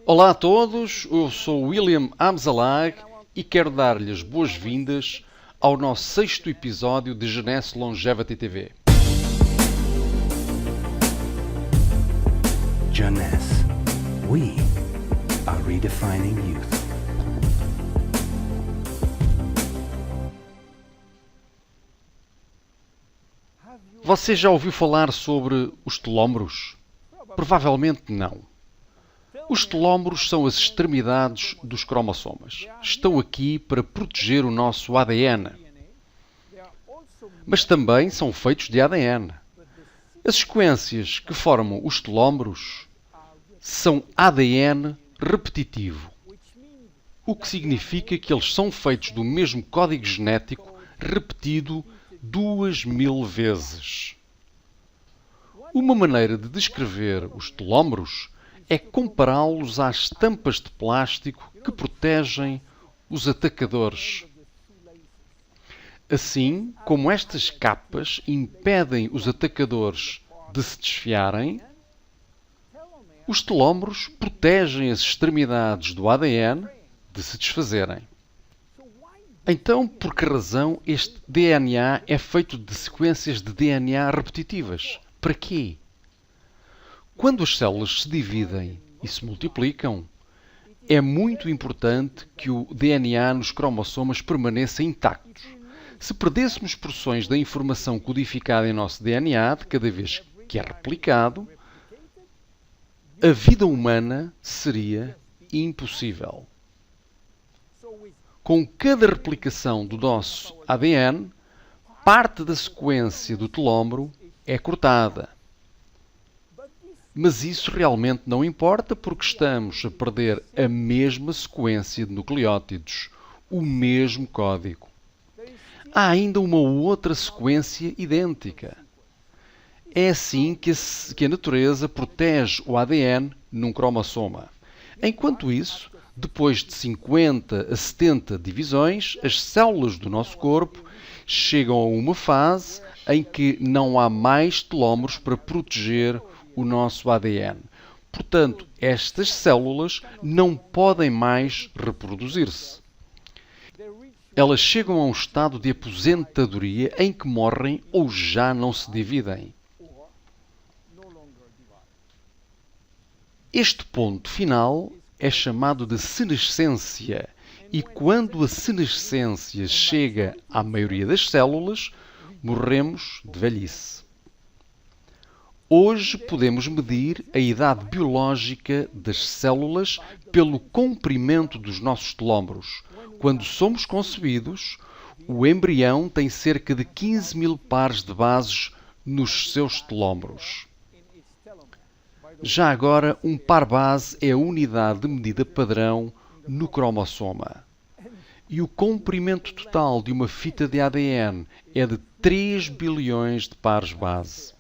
Olá a todos, eu sou William Amzalag e quero dar-lhes boas-vindas ao nosso 6º episódio de Jeunesse Longevity TV. Jeunesse, we are redefining youth. Você já ouviu falar sobre os telómeros? Provavelmente não. Os telómeros são as extremidades dos cromossomas. Estão aqui para proteger o nosso ADN. Mas também são feitos de ADN. As sequências que formam os telómeros são ADN repetitivo, o que significa que eles são feitos do mesmo código genético repetido 2000 vezes. Uma maneira de descrever os telómeros é compará-los às tampas de plástico que protegem os atacadores. Assim como estas capas impedem os atacadores de se desfiarem, os telómeros protegem as extremidades do ADN de se desfazerem. Então, por que razão este DNA é feito de sequências de DNA repetitivas? Para quê? Quando as células se dividem e se multiplicam, é muito importante que o DNA nos cromossomas permaneça intacto. Se perdêssemos porções da informação codificada em nosso DNA de cada vez que é replicado, a vida humana seria impossível. Com cada replicação do nosso ADN, parte da sequência do telómero é cortada. Mas isso realmente não importa porque estamos a perder a mesma sequência de nucleótidos, o mesmo código. Há ainda uma outra sequência idêntica. É assim que a natureza protege o ADN num cromossoma. Enquanto isso, depois de 50 a 70 divisões, as células do nosso corpo chegam a uma fase em que não há mais telómeros para proteger o nosso ADN. Portanto, estas células não podem mais reproduzir-se. Elas chegam a um estado de aposentadoria em que morrem ou já não se dividem. Este ponto final é chamado de senescência e quando a senescência chega à maioria das células, morremos de velhice. Hoje podemos medir a idade biológica das células pelo comprimento dos nossos telómeros. Quando somos concebidos, o embrião tem cerca de 15.000 pares de bases nos seus telómeros. Já agora, um par base é a unidade de medida padrão no cromossoma. E o comprimento total de uma fita de ADN é de 3 bilhões de pares base.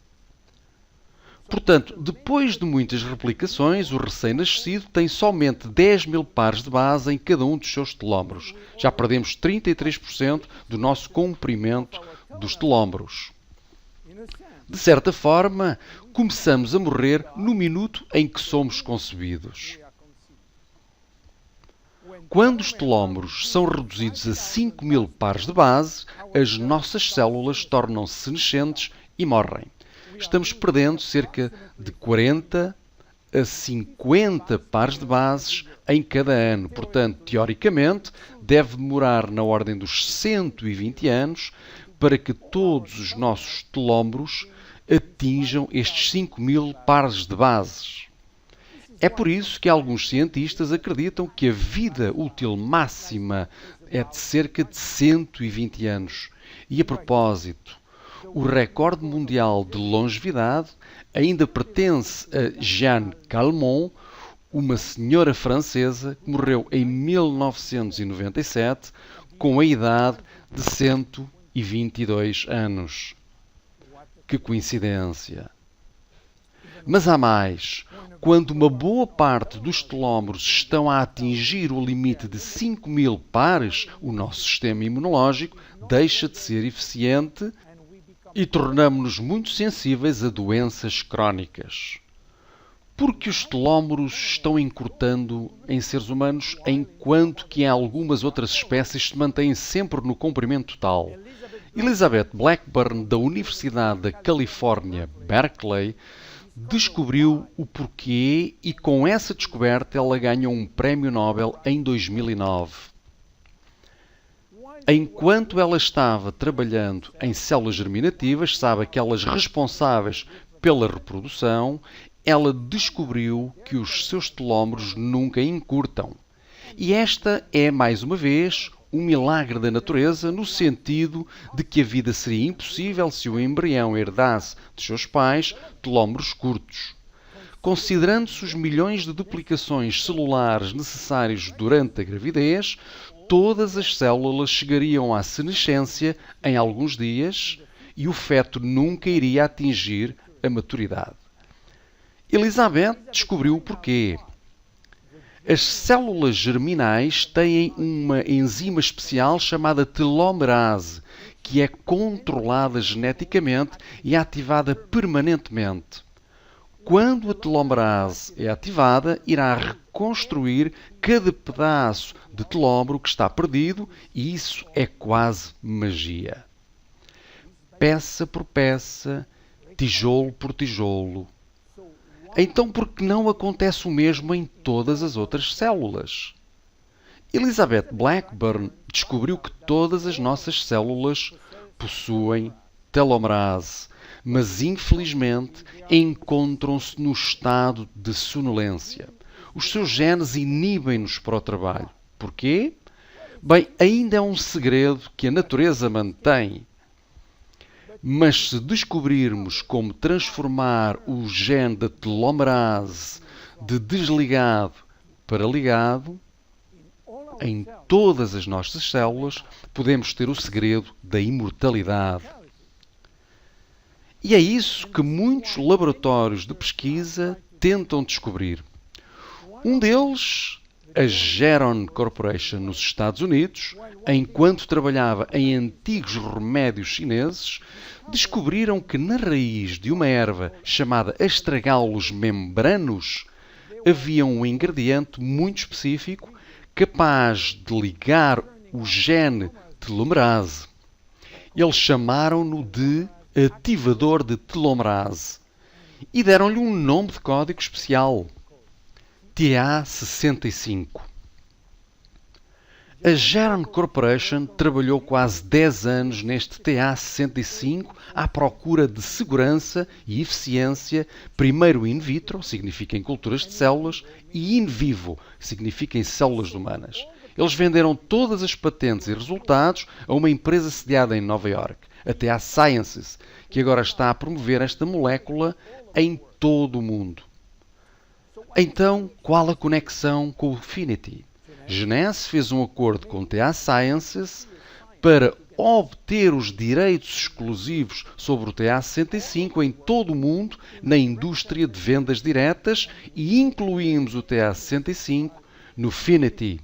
Portanto, depois de muitas replicações, o recém-nascido tem somente 10.000 pares de base em cada um dos seus telómeros. Já perdemos 33% do nosso comprimento dos telómeros. De certa forma, começamos a morrer no minuto em que somos concebidos. Quando os telómeros são reduzidos a 5.000 pares de base, as nossas células tornam-se senescentes e morrem. Estamos perdendo cerca de 40 a 50 pares de bases em cada ano. Portanto, teoricamente, deve demorar na ordem dos 120 anos para que todos os nossos telómeros atinjam estes 5.000 pares de bases. É por isso que alguns cientistas acreditam que a vida útil máxima é de cerca de 120 anos. E a propósito, o recorde mundial de longevidade ainda pertence a Jeanne Calment, uma senhora francesa que morreu em 1997 com a idade de 122 anos. Que coincidência! Mas há mais. Quando uma boa parte dos telómeros estão a atingir o limite de 5.000 pares, o nosso sistema imunológico deixa de ser eficiente e tornamo-nos muito sensíveis a doenças crónicas. Porque os telómeros estão encurtando em seres humanos, enquanto que em algumas outras espécies se mantêm sempre no comprimento total. Elizabeth Blackburn, da Universidade da Califórnia, Berkeley, descobriu o porquê e com essa descoberta ela ganhou um prémio Nobel em 2009. Enquanto ela estava trabalhando em células germinativas, sabe, aquelas responsáveis pela reprodução, ela descobriu que os seus telómeros nunca encurtam. E esta é, mais uma vez, um milagre da natureza, no sentido de que a vida seria impossível se o embrião herdasse de seus pais telómeros curtos. Considerando-se os milhões de duplicações celulares necessários durante a gravidez, todas as células chegariam à senescência em alguns dias e o feto nunca iria atingir a maturidade. Elizabeth descobriu o porquê. As células germinais têm uma enzima especial chamada telomerase, que é controlada geneticamente e ativada permanentemente. Quando a telomerase é ativada, irá reconstruir cada pedaço de telómero que está perdido e isso é quase magia. Peça por peça, tijolo por tijolo. Então, por que não acontece o mesmo em todas as outras células? Elizabeth Blackburn descobriu que todas as nossas células possuem telomerase, mas infelizmente encontram-se no estado de sonolência. Os seus genes inibem-nos para o trabalho. Porquê? Bem, ainda é um segredo que a natureza mantém. Mas se descobrirmos como transformar o gene da telomerase de desligado para ligado, em todas as nossas células, podemos ter o segredo da imortalidade. E é isso que muitos laboratórios de pesquisa tentam descobrir. Um deles, a Geron Corporation nos Estados Unidos, enquanto trabalhava em antigos remédios chineses, descobriram que na raiz de uma erva chamada Astragalus membranos havia um ingrediente muito específico capaz de ligar o gene telomerase. Eles chamaram-no de ativador de telomerase e deram-lhe um nome de código especial, TA65. A Geron Corporation trabalhou quase 10 anos neste TA65 à procura de segurança e eficiência, primeiro in vitro, significa em culturas de células, e in vivo, significa em células humanas. Eles venderam todas as patentes e resultados a uma empresa sediada em Nova York, a TA Sciences, que agora está a promover esta molécula em todo o mundo. Então, qual a conexão com o Finity? Genese fez um acordo com a TA Sciences para obter os direitos exclusivos sobre o TA65 em todo o mundo na indústria de vendas diretas e incluímos o TA65 no Finity.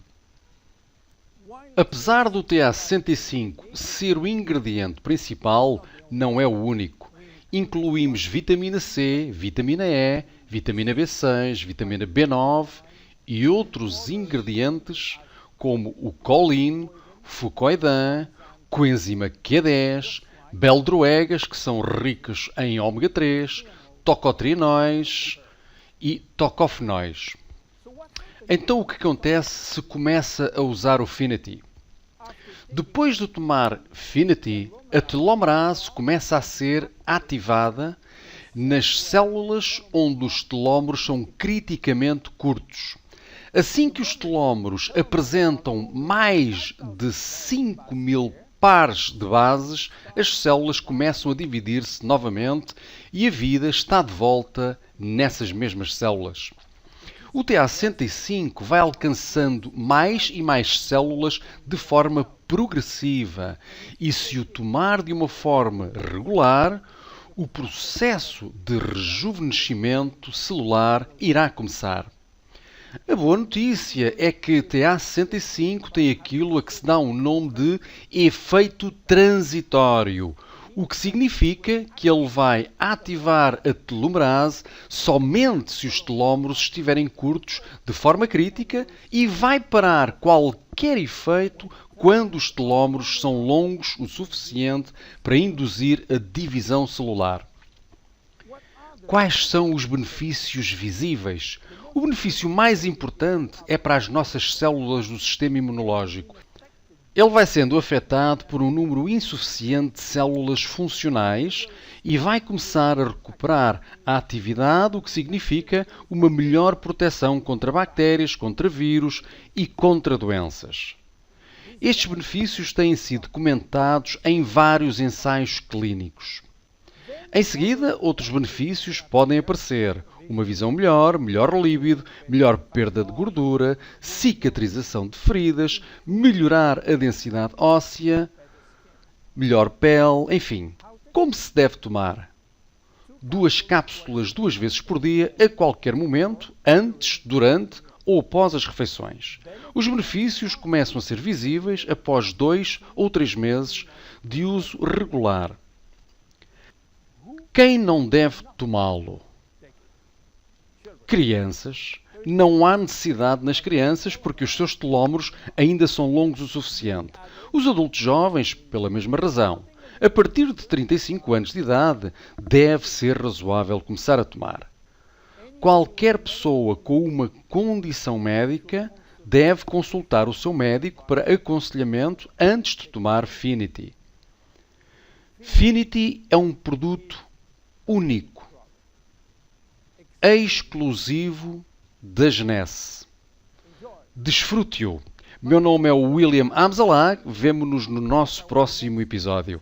Apesar do TA65 ser o ingrediente principal, não é o único. Incluímos vitamina C, vitamina E, vitamina B6, vitamina B9 e outros ingredientes como o colin, fucoidan, coenzima Q10, beldroegas, que são ricos em ômega 3, tocotrienóis e tocofenóis. Então o que acontece se começa a usar o Finity? Depois de tomar Finity, a telomerase começa a ser ativada nas células onde os telómeros são criticamente curtos. Assim que os telómeros apresentam mais de 5.000 pares de bases, as células começam a dividir-se novamente e a vida está de volta nessas mesmas células. O TA65 vai alcançando mais e mais células de forma progressiva e, se o tomar de uma forma regular, o processo de rejuvenescimento celular irá começar. A boa notícia é que TA65 tem aquilo a que se dá um nome de efeito transitório. o que significa que ele vai ativar a telomerase somente se os telómeros estiverem curtos de forma crítica e vai parar qualquer efeito quando os telómeros são longos o suficiente para induzir a divisão celular. Quais são os benefícios visíveis? O benefício mais importante é para as nossas células do sistema imunológico. Ele vai sendo afetado por um número insuficiente de células funcionais e vai começar a recuperar a atividade, o que significa uma melhor proteção contra bactérias, contra vírus e contra doenças. Estes benefícios têm sido comentados em vários ensaios clínicos. Em seguida, outros benefícios podem aparecer. Uma visão melhor, melhor líbido, melhor perda de gordura, cicatrização de feridas, melhorar a densidade óssea, melhor pele, enfim. Como se deve tomar? 2 cápsulas 2 vezes por dia, a qualquer momento, antes, durante ou após as refeições. Os benefícios começam a ser visíveis após 2 ou 3 meses de uso regular. Quem não deve tomá-lo? Crianças. Não há necessidade nas crianças porque os seus telómeros ainda são longos o suficiente. Os adultos jovens, pela mesma razão. A partir de 35 anos de idade, deve ser razoável começar a tomar. Qualquer pessoa com uma condição médica deve consultar o seu médico para aconselhamento antes de tomar Finity. Finity é um produto único, exclusivo da Genesse. Desfrute-o. Meu nome é William Amzalag. Vemo-nos no nosso próximo episódio.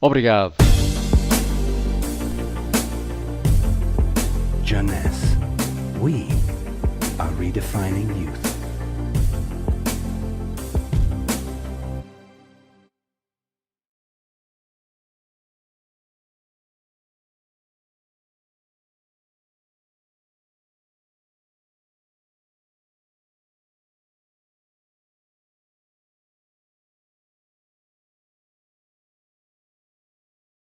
Obrigado. Jeunesse. We are redefining youth.